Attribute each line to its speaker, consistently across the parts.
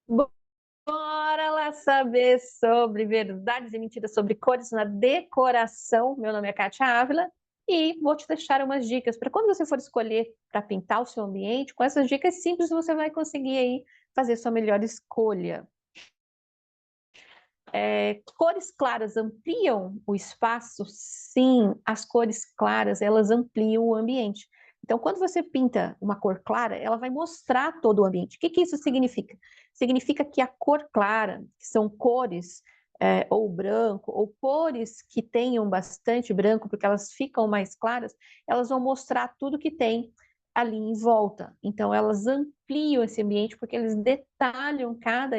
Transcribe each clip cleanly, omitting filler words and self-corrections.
Speaker 1: Bora lá saber sobre verdades e mentiras sobre cores na decoração. Meu nome é Kátia Ávila e vou te deixar umas dicas para quando você for escolher para pintar o seu ambiente. Com essas dicas simples você vai conseguir aí fazer sua melhor escolha. Cores claras ampliam o espaço? Sim, as cores claras elas ampliam o ambiente. Então, quando você pinta uma cor clara, ela vai mostrar todo o ambiente. O que que isso significa? Significa que a cor clara, que são cores ou branco, ou cores que tenham bastante branco, porque elas ficam mais claras, elas vão mostrar tudo que tem ali em volta. Então, elas ampliam esse ambiente porque eles detalham cada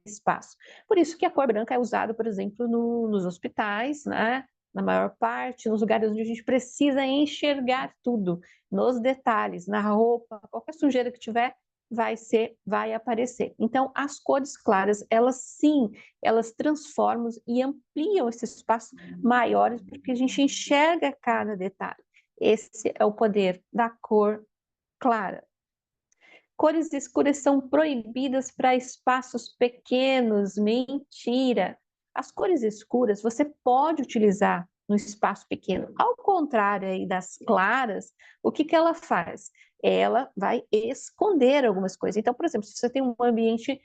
Speaker 1: espaço. Por isso que a cor branca é usada, por exemplo, nos hospitais, né? Na maior parte, nos lugares onde a gente precisa enxergar tudo, nos detalhes, na roupa, qualquer sujeira que tiver, vai aparecer. Então, as cores claras, elas sim, elas transformam e ampliam esse espaço maiores, porque a gente enxerga cada detalhe. Esse é o poder da cor clara. Cores escuras são proibidas para espaços pequenos. Mentira! As cores escuras você pode utilizar no espaço pequeno. Ao contrário aí das claras, o que que ela faz? Ela vai esconder algumas coisas. Então, por exemplo, se você tem um ambiente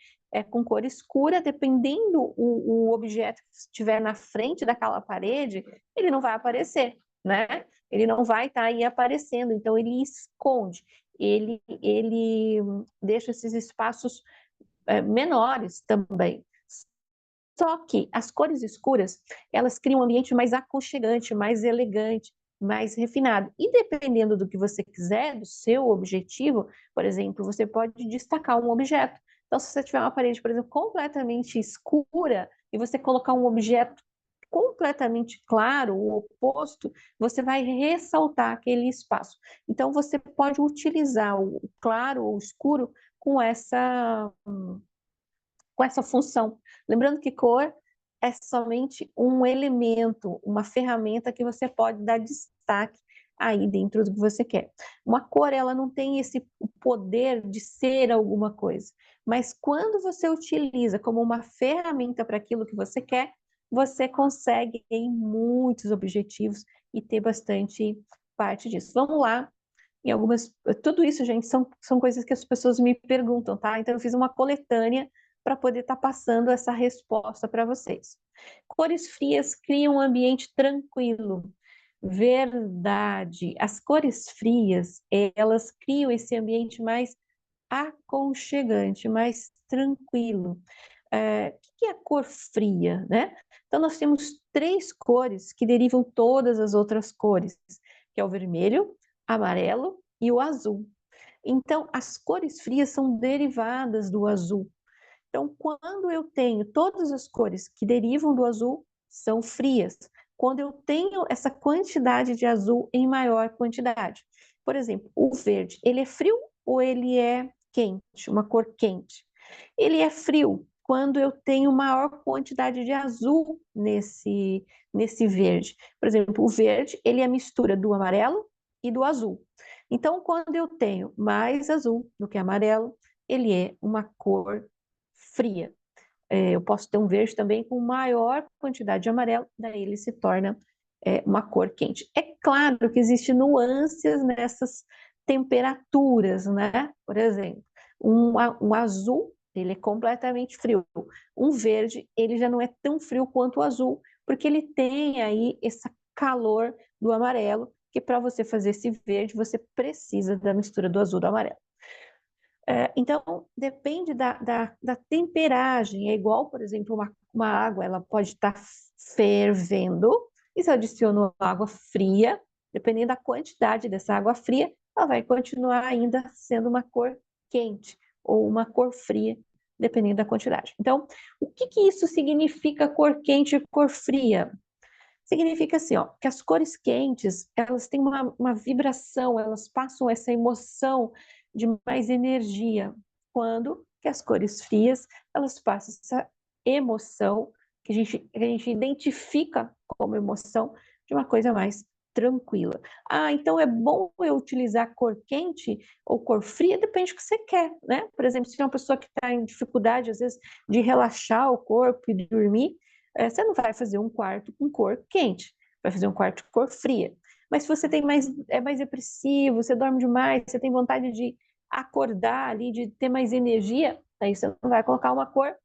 Speaker 1: com cor escura, dependendo o objeto que estiver na frente daquela parede, ele não vai aparecer, né? Ele não vai estar aí aparecendo, então ele esconde. Ele deixa esses espaços menores também. Só que as cores escuras, elas criam um ambiente mais aconchegante, mais elegante, mais refinado. E dependendo do que você quiser, do seu objetivo, por exemplo, você pode destacar um objeto. Então, se você tiver uma parede, por exemplo, completamente escura, e você colocar um objeto completamente claro, o oposto, você vai ressaltar aquele espaço. Então, você pode utilizar o claro ou o escuro com essa função. Lembrando que cor é somente um elemento, uma ferramenta que você pode dar destaque aí dentro do que você quer. Uma cor, ela não tem esse poder de ser alguma coisa, mas quando você utiliza como uma ferramenta para aquilo que você quer, você consegue em muitos objetivos e ter bastante parte disso. Vamos lá, em algumas. Tudo isso, gente, são coisas que as pessoas me perguntam, tá? Então, eu fiz uma coletânea para poder estar passando essa resposta para vocês. Cores frias criam um ambiente tranquilo. Verdade. As cores frias, elas criam esse ambiente mais aconchegante, mais tranquilo. O que é a cor fria, né? Então, nós temos três cores que derivam todas as outras cores, que é o vermelho, amarelo e o azul. Então, as cores frias são derivadas do azul. Então, quando eu tenho todas as cores que derivam do azul, são frias. Quando eu tenho essa quantidade de azul em maior quantidade. Por exemplo, o verde, ele é frio ou ele é quente? Uma cor quente. Ele é frio quando eu tenho maior quantidade de azul nesse verde. Por exemplo, o verde, ele é a mistura do amarelo e do azul. Então, quando eu tenho mais azul do que amarelo, ele é uma cor fria. Eu posso ter um verde também com maior quantidade de amarelo, daí ele se torna uma cor quente. É claro que existem nuances nessas temperaturas, né? Por exemplo, um azul, ele é completamente frio. Um verde, ele já não é tão frio quanto o azul, porque ele tem aí esse calor do amarelo, que para você fazer esse verde, você precisa da mistura do azul e do amarelo. Então, depende da temperagem. É igual, por exemplo, uma água, ela pode estar fervendo, e se eu adiciono água fria, dependendo da quantidade dessa água fria, ela vai continuar ainda sendo uma cor quente ou uma cor fria, dependendo da quantidade. Então, o que que isso significa cor quente e cor fria? Significa assim, ó, que as cores quentes, elas têm uma vibração, elas passam essa emoção de mais energia, quando que as cores frias, elas passam essa emoção que a gente identifica como emoção de uma coisa mais tranquila. Ah, então é bom eu utilizar cor quente ou cor fria? Depende do que você quer, né? Por exemplo, se é uma pessoa que está em dificuldade, às vezes, de relaxar o corpo e dormir, você não vai fazer um quarto com cor quente, vai fazer um quarto com cor fria. Mas se você é mais depressivo, você dorme demais, você tem vontade de acordar ali, de ter mais energia, aí você não vai colocar uma cor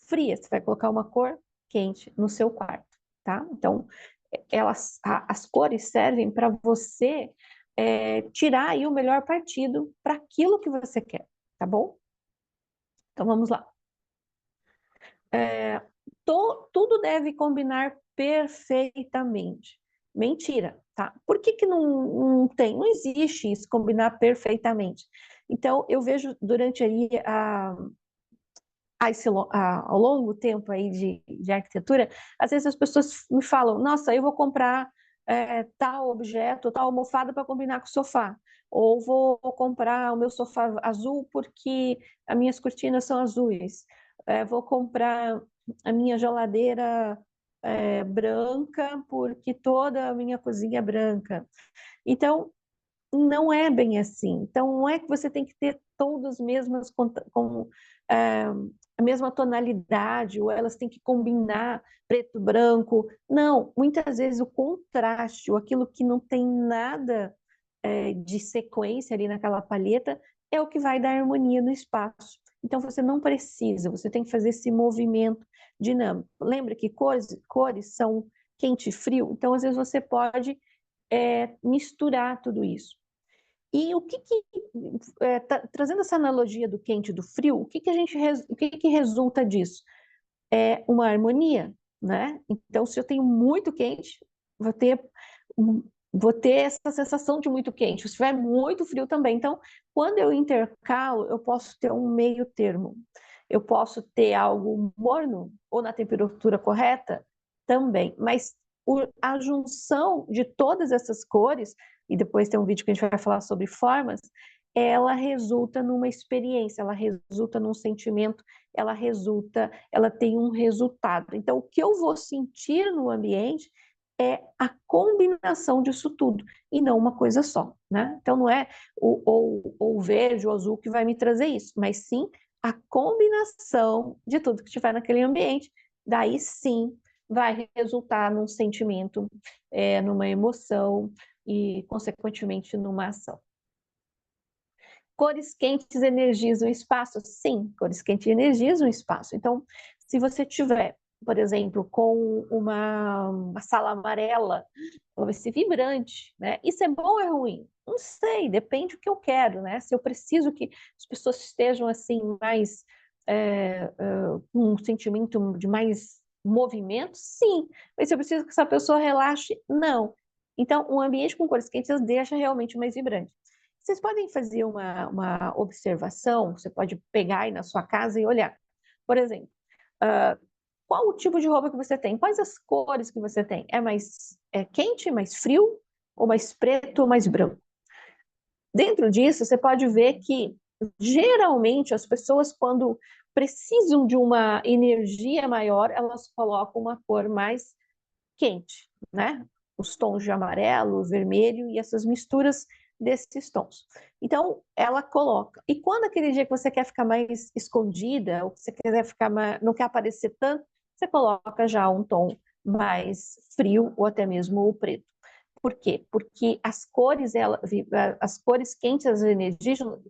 Speaker 1: fria, você vai colocar uma cor quente no seu quarto, tá? Então, as cores servem para você tirar aí o melhor partido para aquilo que você quer, tá bom? Então, vamos lá. Tudo deve combinar perfeitamente. Mentira, tá? Por que não tem? Não existe isso, combinar perfeitamente. Então, eu vejo durante aí ao longo tempo aí de arquitetura, às vezes as pessoas me falam, nossa, eu vou comprar tal objeto, tal almofada para combinar com o sofá. Ou vou comprar o meu sofá azul porque as minhas cortinas são azuis. Vou comprar a minha geladeira branca porque toda a minha cozinha é branca. Então, não é bem assim. Então, não é que você tem que ter todas as mesmas a mesma tonalidade, ou elas têm que combinar preto, branco. Não, muitas vezes o contraste, ou aquilo que não tem nada de sequência ali naquela palheta, é o que vai dar harmonia no espaço. Então, você não precisa, você tem que fazer esse movimento dinâmico. Lembra que cores são quente e frio, então, às vezes, você pode misturar tudo isso. E trazendo essa analogia do quente e do frio, o que resulta disso? É uma harmonia, né? Então, se eu tenho muito quente, vou ter, vou ter essa sensação de muito quente. Se tiver muito frio também. Então, quando eu intercalo, eu posso ter um meio termo. Eu posso ter algo morno ou na temperatura correta também. Mas a junção de todas essas cores, e depois tem um vídeo que a gente vai falar sobre formas, ela resulta numa experiência, ela resulta num sentimento, ela tem um resultado. Então, o que eu vou sentir no ambiente é a combinação disso tudo, e não uma coisa só, né? Então, não é o verde ou o azul que vai me trazer isso, mas sim a combinação de tudo que estiver naquele ambiente. Daí sim vai resultar num sentimento, numa emoção e, consequentemente, numa ação. Cores quentes energizam o espaço? Sim, cores quentes energizam o espaço. Então, se você tiver, por exemplo, com uma sala amarela, ela vai ser vibrante, né? Isso é bom ou é ruim? Não sei, depende do que eu quero, né? Se eu preciso que as pessoas estejam assim mais com um sentimento de mais movimento, sim. Mas se eu preciso que essa pessoa relaxe, não. Então, um ambiente com cores quentes deixa realmente mais vibrante. Vocês podem fazer uma observação, você pode pegar aí na sua casa e olhar. Por exemplo, qual o tipo de roupa que você tem? Quais as cores que você tem? É mais quente, mais frio, ou mais preto, ou mais branco? Dentro disso, você pode ver que, geralmente, as pessoas, quando precisam de uma energia maior, elas colocam uma cor mais quente, né? Os tons de amarelo, vermelho e essas misturas desses tons. Então, ela coloca. E quando aquele dia que você quer ficar mais escondida, ou que você quiser ficar não quer aparecer tanto, você coloca já um tom mais frio ou até mesmo o preto. Por quê? Porque as cores quentes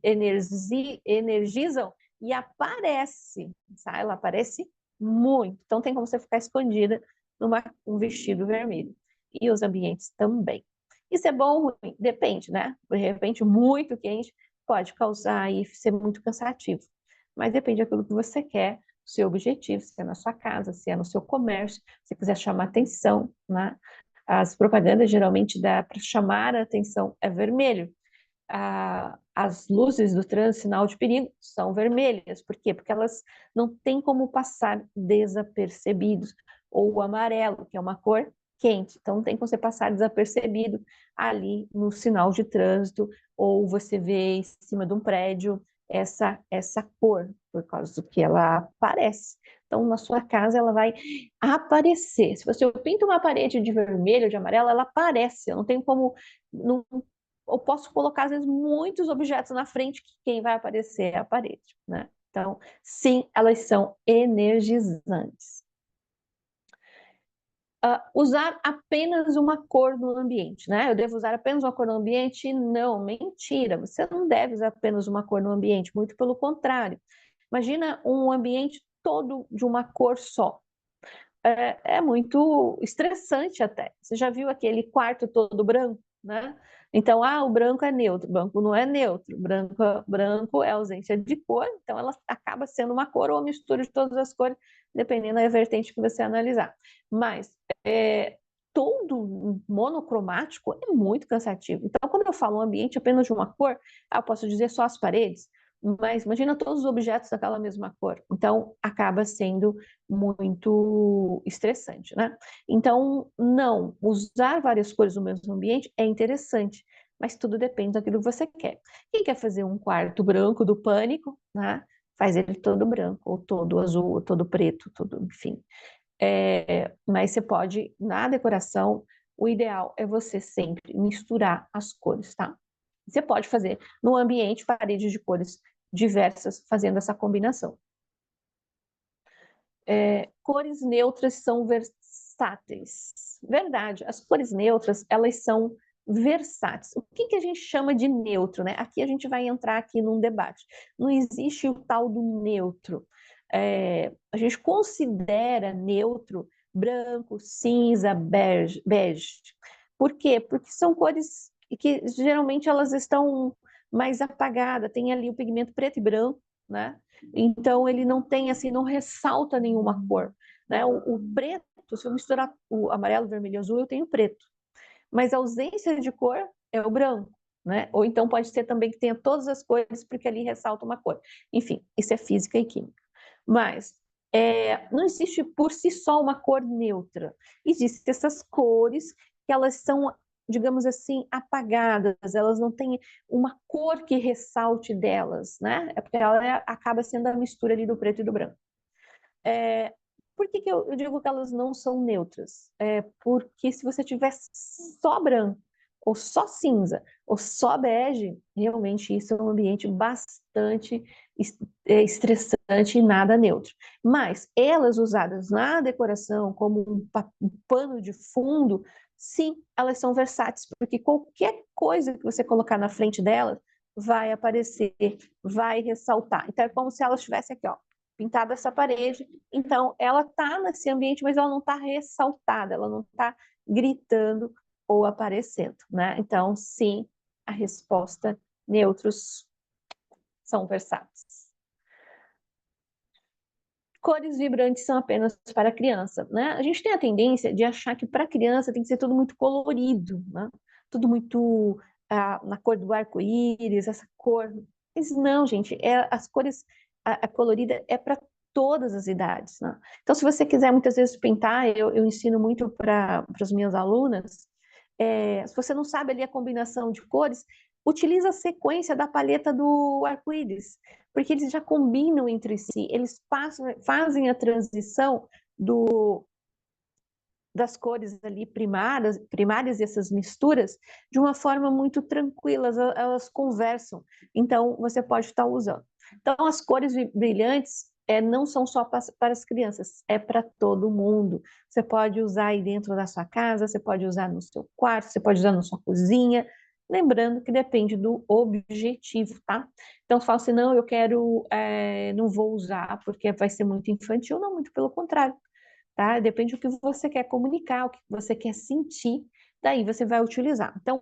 Speaker 1: energizam e aparece, sabe? Ela aparece muito. Então tem como você ficar escondida um vestido vermelho. E os ambientes também. Isso é bom ou ruim? Depende, né? De repente, muito quente pode causar e ser muito cansativo. Mas depende daquilo que você quer, do seu objetivo, se é na sua casa, se é no seu comércio, se você quiser chamar atenção, né? As propagandas geralmente dá para chamar a atenção é vermelho. As luzes do trânsito, sinal de perigo, são vermelhas. Por quê? Porque elas não têm como passar desapercebidos. Ou o amarelo, que é uma cor quente, então não tem como você passar desapercebido ali no sinal de trânsito, ou você vê em cima de um prédio essa cor, por causa do que ela aparece. Então, na sua casa, ela vai aparecer. Se você pinta uma parede de vermelho, de amarelo, ela aparece. Eu não tenho como. Não, eu posso colocar, às vezes, muitos objetos na frente que quem vai aparecer é a parede, né? Então, sim, elas são energizantes. Usar apenas uma cor no ambiente, né? Eu devo usar apenas uma cor no ambiente? Não, mentira. Você não deve usar apenas uma cor no ambiente, muito pelo contrário. Imagina um ambiente todo de uma cor só. É muito estressante até. Você já viu aquele quarto todo branco, né? Então, o branco é neutro, o branco não é neutro, branco é ausência de cor, então ela acaba sendo uma cor ou mistura de todas as cores, dependendo da vertente que você analisar. Mas todo monocromático é muito cansativo. Então, quando eu falo um ambiente apenas de uma cor, eu posso dizer só as paredes, mas imagina todos os objetos daquela mesma cor. Então, acaba sendo muito estressante, né? Então, não, usar várias cores no mesmo ambiente é interessante, mas tudo depende daquilo que você quer. Quem quer fazer um quarto branco do pânico, né? Faz ele todo branco, ou todo azul, ou todo preto, tudo, enfim. Mas você pode, na decoração, o ideal é você sempre misturar as cores, tá? Você pode fazer no ambiente paredes de cores diversas, fazendo essa combinação. Cores neutras são versáteis. Verdade, as cores neutras, elas são versáteis. O que que a gente chama de neutro, né? Aqui a gente vai entrar aqui num debate. Não existe o tal do neutro. A gente considera neutro branco, cinza, bege. Por quê? Porque são cores que geralmente elas estão mais apagadas, tem ali o pigmento preto e branco, né? Então ele não tem assim, não ressalta nenhuma cor, né? O preto, se eu misturar o amarelo, vermelho e azul, eu tenho preto. Mas a ausência de cor é o branco, né? Ou então pode ser também que tenha todas as cores, porque ali ressalta uma cor. Enfim, isso é física e química. Mas não existe por si só uma cor neutra. Existem essas cores que elas são, digamos assim, apagadas, elas não têm uma cor que ressalte delas, né? É porque ela acaba sendo a mistura ali do preto e do branco. Por que que eu digo que elas não são neutras? Porque se você tiver só branco, ou só cinza, ou só bege, realmente isso é um ambiente bastante estressante e nada neutro. Mas elas usadas na decoração como um pano de fundo, sim, elas são versáteis, porque qualquer coisa que você colocar na frente delas vai aparecer, vai ressaltar. Então é como se ela estivesse aqui, ó, pintada essa parede. Então, ela está nesse ambiente, mas ela não está ressaltada, ela não está gritando ou aparecendo, né? Então, sim, a resposta, neutros são versáteis. Cores vibrantes são apenas para criança, né? A gente tem a tendência de achar que para criança tem que ser tudo muito colorido, né? Tudo muito na cor do arco-íris, essa cor. Mas não, gente, as cores, a colorida é para todas as idades, né? Então, se você quiser muitas vezes pintar, eu ensino muito para as minhas alunas, se você não sabe ali a combinação de cores, utiliza a sequência da paleta do arco-íris, porque eles já combinam entre si, eles fazem a transição das cores ali primárias e essas misturas de uma forma muito tranquila, elas conversam. Então, você pode estar usando. Então, as cores brilhantes não são só para as crianças, é para todo mundo. Você pode usar aí dentro da sua casa, você pode usar no seu quarto, você pode usar na sua cozinha. Lembrando que depende do objetivo, tá? Então, se fala assim, não, eu quero, não vou usar porque vai ser muito infantil. Não, muito pelo contrário, tá? Depende do que você quer comunicar, o que você quer sentir, daí você vai utilizar. Então,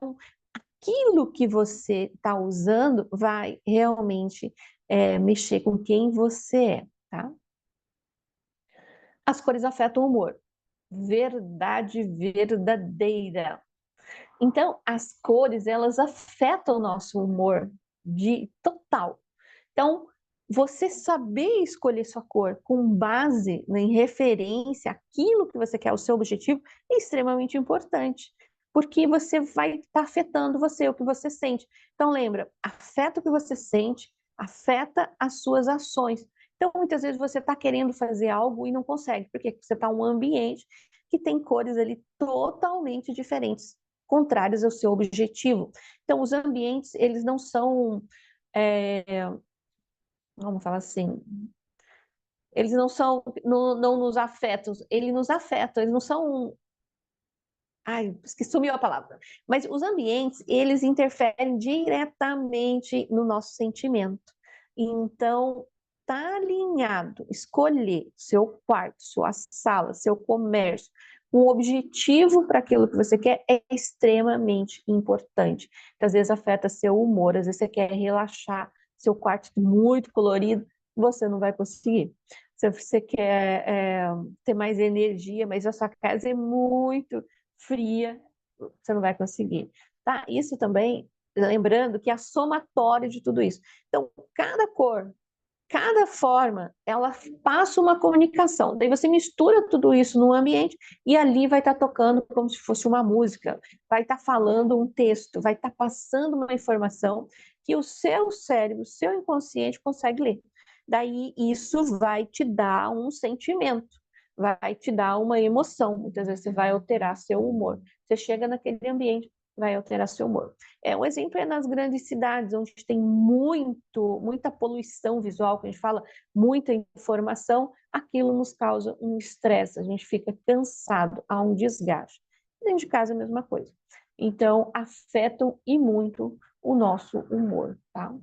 Speaker 1: aquilo que você está usando vai realmente mexer com quem você é, tá? As cores afetam o humor. Verdade verdadeira. Então, as cores, elas afetam o nosso humor de total. Então, você saber escolher sua cor com base em referência àquilo que você quer, o seu objetivo, é extremamente importante, porque você vai estar afetando você, o que você sente. Então, lembra, afeta o que você sente, afeta as suas ações. Então, muitas vezes você está querendo fazer algo e não consegue, porque você está em um ambiente que tem cores ali totalmente diferentes, contrárias ao seu objetivo. Então, os ambientes, eles não são, vamos falar assim, eles não são, não nos afetam, eles não são. Ai, esqueci, sumiu a palavra. Mas os ambientes, eles interferem diretamente no nosso sentimento. Então, tá alinhado, escolher seu quarto, sua sala, seu comércio, um objetivo para aquilo que você quer é extremamente importante. Às vezes afeta seu humor, às vezes você quer relaxar, seu quarto muito colorido, você não vai conseguir. Se você quer ter mais energia, mas a sua casa é muito fria, você não vai conseguir, tá? Isso também, lembrando que é a somatória de tudo isso. Então, cada cor, cada forma, ela passa uma comunicação. Daí você mistura tudo isso no ambiente e ali vai estar tocando como se fosse uma música, vai estar falando um texto, vai estar passando uma informação que o seu cérebro, o seu inconsciente consegue ler. Daí isso vai te dar um sentimento, vai te dar uma emoção. Muitas vezes você vai alterar seu humor. Você chega naquele ambiente, vai alterar seu humor. Um exemplo é nas grandes cidades, onde tem muita poluição visual, que a gente fala, muita informação, aquilo nos causa um estresse, a gente fica cansado, há um desgaste. Dentro de casa é a mesma coisa. Então, afetam e muito o nosso humor, tá?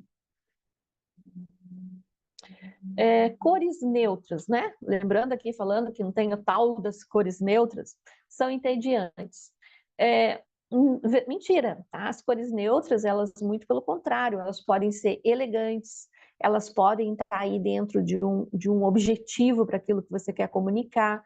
Speaker 1: Cores neutras, né? Lembrando aqui, falando que não tem o tal das cores neutras, são entediantes. É, mentira, tá? As cores neutras, elas, muito pelo contrário, elas podem ser elegantes, elas podem estar aí dentro de um objetivo para aquilo que você quer comunicar,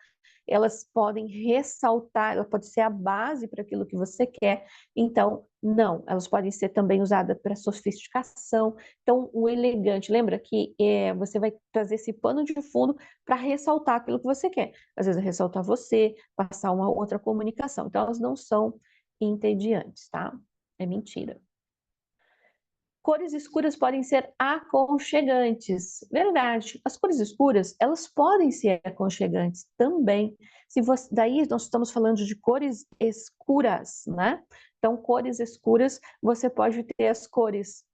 Speaker 1: elas podem ressaltar, ela pode ser a base para aquilo que você quer. Então, não, elas podem ser também usadas para sofisticação. Então, o elegante, lembra que você vai trazer esse pano de fundo para ressaltar aquilo que você quer. Às vezes, ressaltar você, passar uma outra comunicação. Então, elas não são entediantes, tá? É mentira. Cores escuras podem ser aconchegantes. Verdade. As cores escuras, elas podem ser aconchegantes também. Daí nós estamos falando de cores escuras, né? Então, cores escuras, você pode ter as cores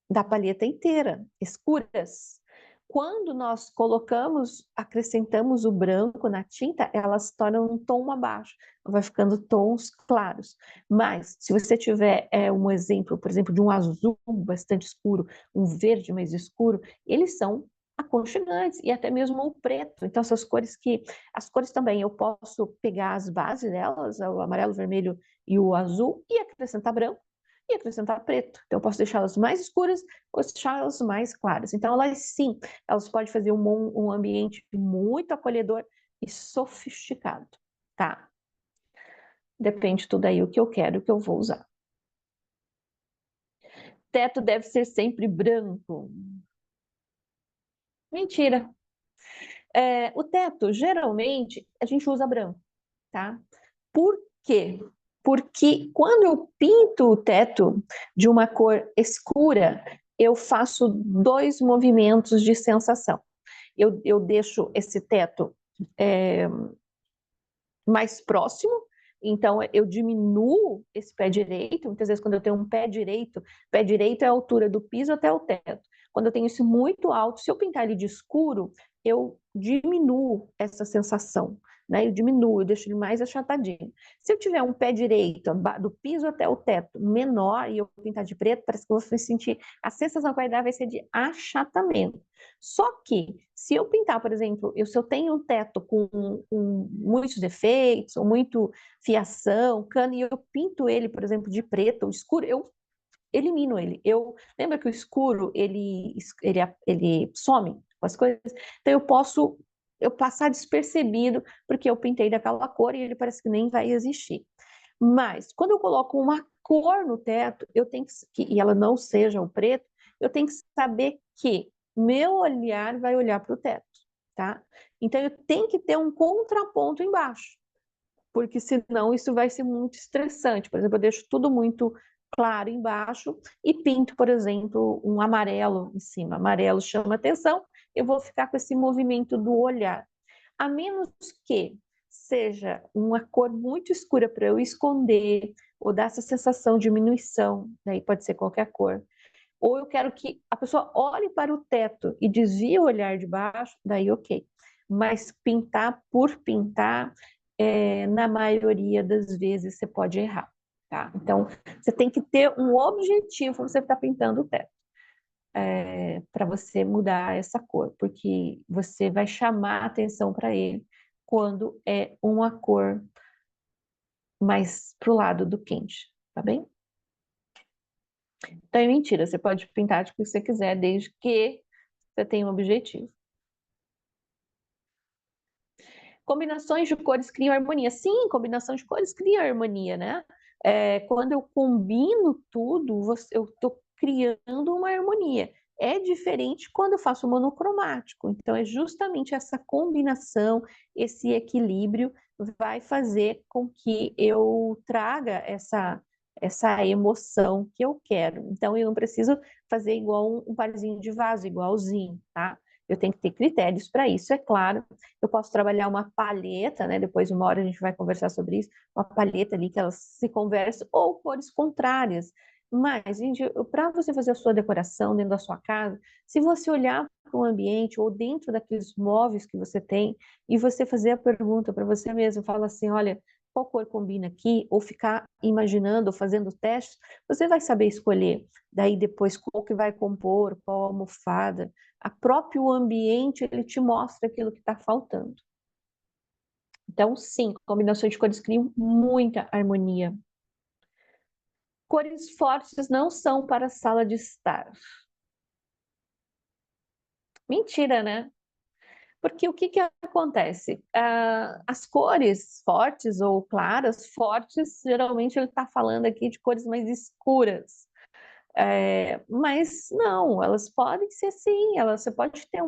Speaker 1: da palheta inteira, escuras. Quando nós acrescentamos o branco na tinta, elas tornam um tom abaixo, vai ficando tons claros. Mas, se você tiver um exemplo, por exemplo, de um azul bastante escuro, um verde mais escuro, eles são aconchegantes, e até mesmo o preto. Então, as cores também, eu posso pegar as bases delas, o amarelo, o vermelho e o azul, e acrescentar branco, e acrescentar preto. Então, eu posso deixá-las mais escuras ou deixá-las mais claras. Então, elas sim, elas podem fazer um ambiente muito acolhedor e sofisticado, tá? Depende tudo aí o que eu quero, o que eu vou usar. Teto deve ser sempre branco. Mentira. O teto, geralmente, a gente usa branco, tá? Por quê? Porque quando eu pinto o teto de uma cor escura, eu faço dois movimentos de sensação. Eu deixo esse teto mais próximo, então eu diminuo esse pé direito. Muitas vezes, quando eu tenho um pé direito é a altura do piso até o teto. Quando eu tenho isso muito alto, se eu pintar ele de escuro, eu diminuo essa sensação, né? Eu deixo ele mais achatadinho. Se eu tiver um pé direito, do piso até o teto, menor, e eu pintar de preto, parece que eu vou sentir, a sensação que vai dar vai ser de achatamento. Só que, se eu pintar, por exemplo, se eu tenho um teto com muitos defeitos, ou muito fiação, cano, e eu pinto ele, por exemplo, de preto ou escuro, eu elimino ele. Lembra que o escuro, ele some com as coisas? Então, eu passar despercebido, porque eu pintei daquela cor e ele parece que nem vai existir. Mas, quando eu coloco uma cor no teto, eu tenho e ela não seja o preto, eu tenho que saber que meu olhar vai olhar para o teto, tá? Então, eu tenho que ter um contraponto embaixo, porque senão isso vai ser muito estressante. Por exemplo, eu deixo tudo muito claro embaixo e pinto, por exemplo, um amarelo em cima. Amarelo chama atenção, eu vou ficar com esse movimento do olhar. A menos que seja uma cor muito escura para eu esconder, ou dar essa sensação de diminuição, daí pode ser qualquer cor. Ou eu quero que a pessoa olhe para o teto e desvie o olhar de baixo, daí ok. Mas pintar por pintar, na maioria das vezes você pode errar, tá? Então, você tem que ter um objetivo quando você está pintando o teto, para você mudar essa cor, porque você vai chamar a atenção para ele quando é uma cor mais pro lado do quente, tá bem? Então é mentira, você pode pintar de que você quiser, desde que você tenha um objetivo. Combinações de cores criam harmonia. Sim, combinação de cores cria harmonia, né? Quando eu combino tudo, eu estou criando uma harmonia. É diferente quando eu faço monocromático. Então, é justamente essa combinação, esse equilíbrio, vai fazer com que eu traga essa emoção que eu quero. Então, eu não preciso fazer igual um parzinho de vaso, igualzinho, tá? Eu tenho que ter critérios para isso, é claro. Eu posso trabalhar uma palheta, né? Depois de uma hora a gente vai conversar sobre isso, uma palheta ali que elas se conversam, ou cores contrárias. Mas, gente, para você fazer a sua decoração dentro da sua casa, se você olhar para o ambiente ou dentro daqueles móveis que você tem e você fazer a pergunta para você mesmo, fala assim, olha, qual cor combina aqui? Ou ficar imaginando, ou fazendo testes, você vai saber escolher. Daí depois qual que vai compor, qual almofada, a próprio ambiente ele te mostra aquilo que está faltando. Então, sim, combinações de cores criam muita harmonia. Cores fortes não são para a sala de estar. Mentira, né? Porque o que que acontece? As cores fortes ou claras, fortes, geralmente ele está falando aqui de cores mais escuras. Mas não, elas podem ser sim, você pode ter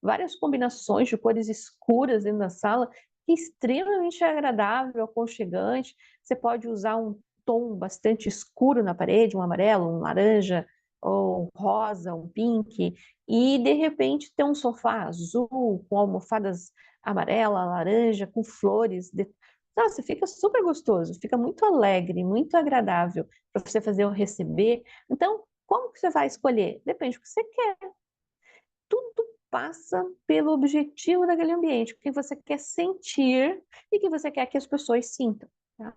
Speaker 1: várias combinações de cores escuras dentro da sala, que é extremamente agradável, aconchegante. Você pode usar um tom bastante escuro na parede, um amarelo, um laranja, ou um rosa, um pink, e de repente ter um sofá azul, com almofadas amarela, laranja, com flores. Nossa, fica super gostoso, fica muito alegre, muito agradável para você fazer ou receber. Então, como que você vai escolher? Depende do que você quer. Tudo passa pelo objetivo daquele ambiente, o que você quer sentir e o que você quer que as pessoas sintam. Tá?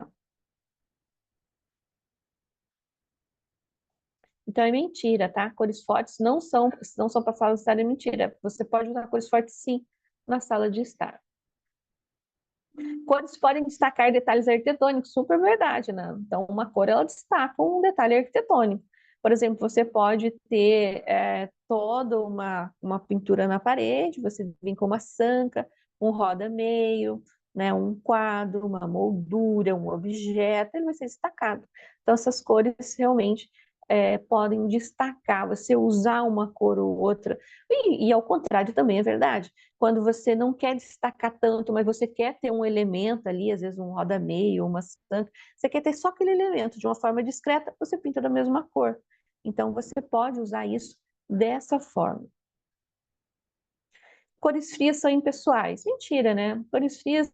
Speaker 1: Então é mentira, tá? Cores fortes não são para sala de estar, é mentira. Você pode usar cores fortes sim na sala de estar. Cores podem destacar detalhes arquitetônicos, super verdade, né? Então, uma cor ela destaca um detalhe arquitetônico. Por exemplo, você pode ter toda uma pintura na parede, você vem com uma sanca, um roda-meio, né, um quadro, uma moldura, um objeto, ele vai ser destacado. Então, essas cores realmente podem destacar, você usar uma cor ou outra. E ao contrário também é verdade. Quando você não quer destacar tanto, mas você quer ter um elemento ali, às vezes um roda-meio, uma sanca, você quer ter só aquele elemento de uma forma discreta, você pinta da mesma cor. Então, você pode usar isso dessa forma. Cores frias são impessoais. Mentira, né? Cores frias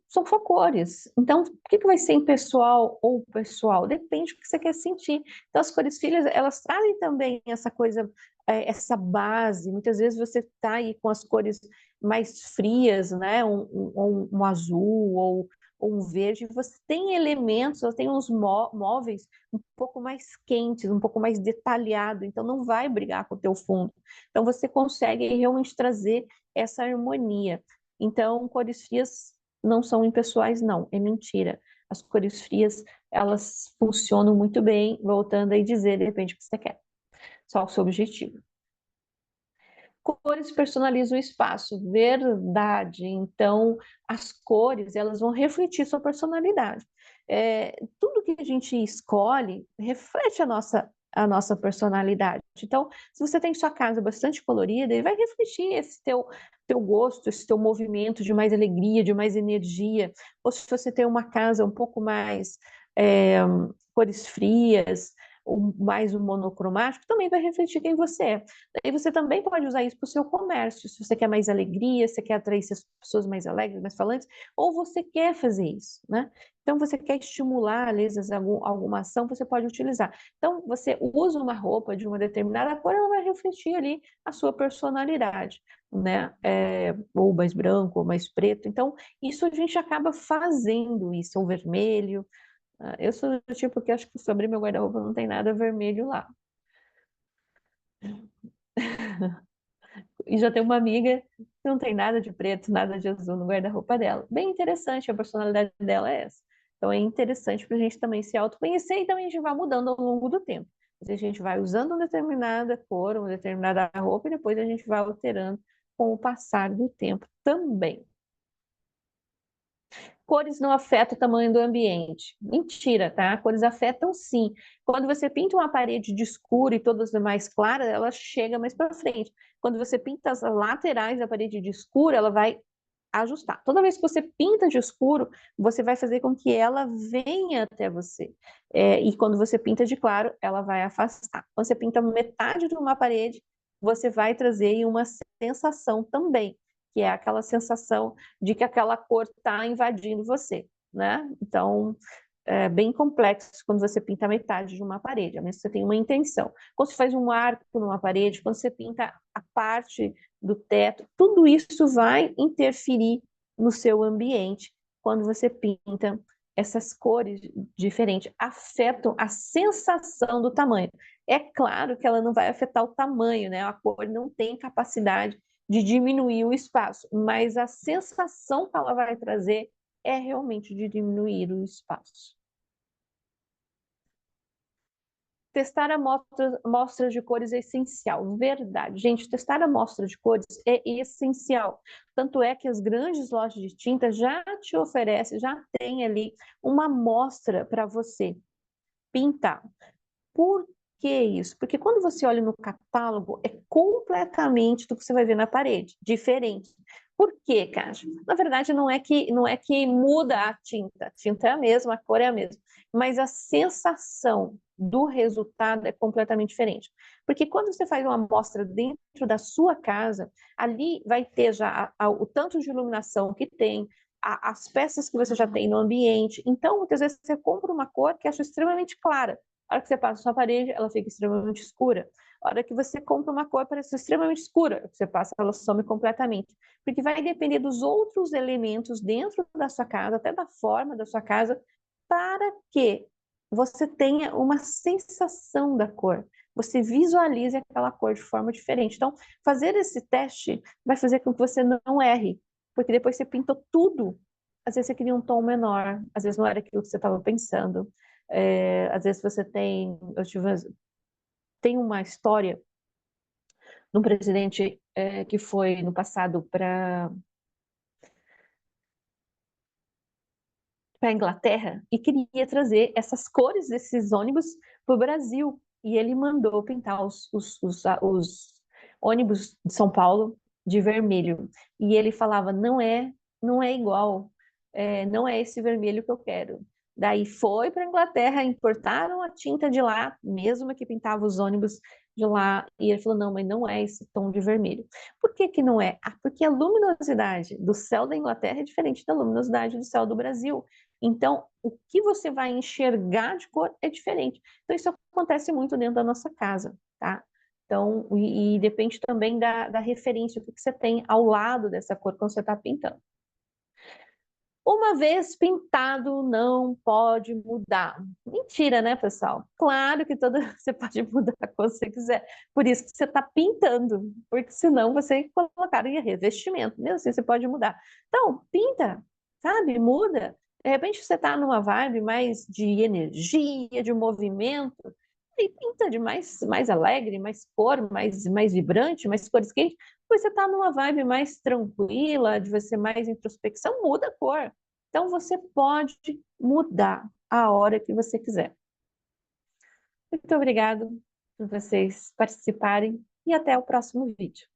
Speaker 1: são só cores. Então, o que vai ser impessoal ou pessoal? Depende do que você quer sentir. Então, as cores frias, elas trazem também essa coisa, essa base. Muitas vezes você está aí com as cores mais frias, né? Um azul ou um verde. Você tem elementos, você tem uns móveis um pouco mais quentes, um pouco mais detalhado. Então, não vai brigar com o teu fundo. Então, você consegue realmente trazer essa harmonia. Então, cores frias não são impessoais, não, é mentira. As cores frias, elas funcionam muito bem, voltando a dizer, depende do que você quer, só o seu objetivo. Cores personalizam o espaço, verdade. Então, as cores, elas vão refletir sua personalidade. Tudo que a gente escolhe reflete a nossa personalidade. Então, se você tem sua casa bastante colorida, ele vai refletir esse teu gosto, esse teu movimento de mais alegria, de mais energia. Ou se você tem uma casa um pouco mais cores frias, mais o monocromático, também vai refletir quem você é. Daí você também pode usar isso para o seu comércio, se você quer mais alegria, se quer atrair as pessoas mais alegres, mais falantes, ou você quer fazer isso, né? Então, você quer estimular, às vezes, alguma ação, você pode utilizar. Então, você usa uma roupa de uma determinada cor, ela vai refletir ali a sua personalidade, né? Ou mais branco, ou mais preto. Então, isso a gente acaba fazendo isso, ou vermelho. Eu sou do tipo que acho que sobre meu guarda-roupa não tem nada vermelho lá. E já tem uma amiga que não tem nada de preto, nada de azul no guarda-roupa dela. Bem interessante, a personalidade dela é essa. Então é interessante para a gente também se autoconhecer e também a gente vai mudando ao longo do tempo. A gente vai usando uma determinada cor, uma determinada roupa e depois a gente vai alterando com o passar do tempo também. Cores não afetam o tamanho do ambiente. Mentira, tá? Cores afetam sim. Quando você pinta uma parede de escuro e todas as demais claras, ela chega mais para frente. Quando você pinta as laterais da parede de escuro, ela vai ajustar. Toda vez que você pinta de escuro, você vai fazer com que ela venha até você. E quando você pinta de claro, ela vai afastar. Quando você pinta metade de uma parede, você vai trazer uma sensação também, que é aquela sensação de que aquela cor está invadindo você, né? Então, é bem complexo quando você pinta metade de uma parede, a menos que você tenha uma intenção. Quando você faz um arco numa parede, quando você pinta a parte do teto, tudo isso vai interferir no seu ambiente quando você pinta essas cores diferentes, afetam a sensação do tamanho. É claro que ela não vai afetar o tamanho, né? A cor não tem capacidade de diminuir o espaço, mas a sensação que ela vai trazer é realmente de diminuir o espaço. Testar amostras de cores é essencial, verdade. Gente, testar amostra de cores é essencial. Tanto é que as grandes lojas de tinta já te oferecem, já tem ali uma amostra para você pintar. Por que isso? Porque quando você olha no catálogo, é completamente do que você vai ver na parede, diferente. Por quê, Kátia? Na verdade, não é que muda a tinta é a mesma, a cor é a mesma, mas a sensação do resultado é completamente diferente. Porque quando você faz uma amostra dentro da sua casa, ali vai ter já o tanto de iluminação que tem, as peças que você já tem no ambiente. Então, muitas vezes você compra uma cor que acha extremamente clara. A hora que você passa na sua parede, ela fica extremamente escura. A hora que você compra uma cor, parece extremamente escura. A hora que você passa, ela some completamente. Porque vai depender dos outros elementos dentro da sua casa, até da forma da sua casa, para que você tenha uma sensação da cor. Você visualize aquela cor de forma diferente. Então, fazer esse teste vai fazer com que você não erre. Porque depois você pintou tudo. Às vezes você queria um tom menor, às vezes não era aquilo que você estava pensando. Às vezes você tem uma história de um presidente que foi no passado para a Inglaterra e queria trazer essas cores desses ônibus para o Brasil. E ele mandou pintar os ônibus de São Paulo de vermelho. E ele falava, não é igual, não é esse vermelho que eu quero. Daí foi para a Inglaterra, importaram a tinta de lá, mesmo que pintava os ônibus de lá, e ele falou, não, mas não é esse tom de vermelho. Por que que não é? Porque a luminosidade do céu da Inglaterra é diferente da luminosidade do céu do Brasil. Então, o que você vai enxergar de cor é diferente. Então, isso acontece muito dentro da nossa casa, tá? Então, e depende também da referência, o que você tem ao lado dessa cor quando você está pintando. Uma vez pintado, não pode mudar. Mentira, né, pessoal? Claro que você pode mudar quando você quiser. Por isso que você está pintando, porque senão você colocaria revestimento. Mesmo assim, você pode mudar. Então, pinta, sabe? Muda. De repente, você está numa vibe mais de energia, de movimento, e pinta de mais alegre, mais cor, mais vibrante, mais cores quentes. Você está numa vibe mais tranquila, de você mais introspecção, muda a cor. Então, você pode mudar a hora que você quiser. Muito obrigado por vocês participarem e até o próximo vídeo.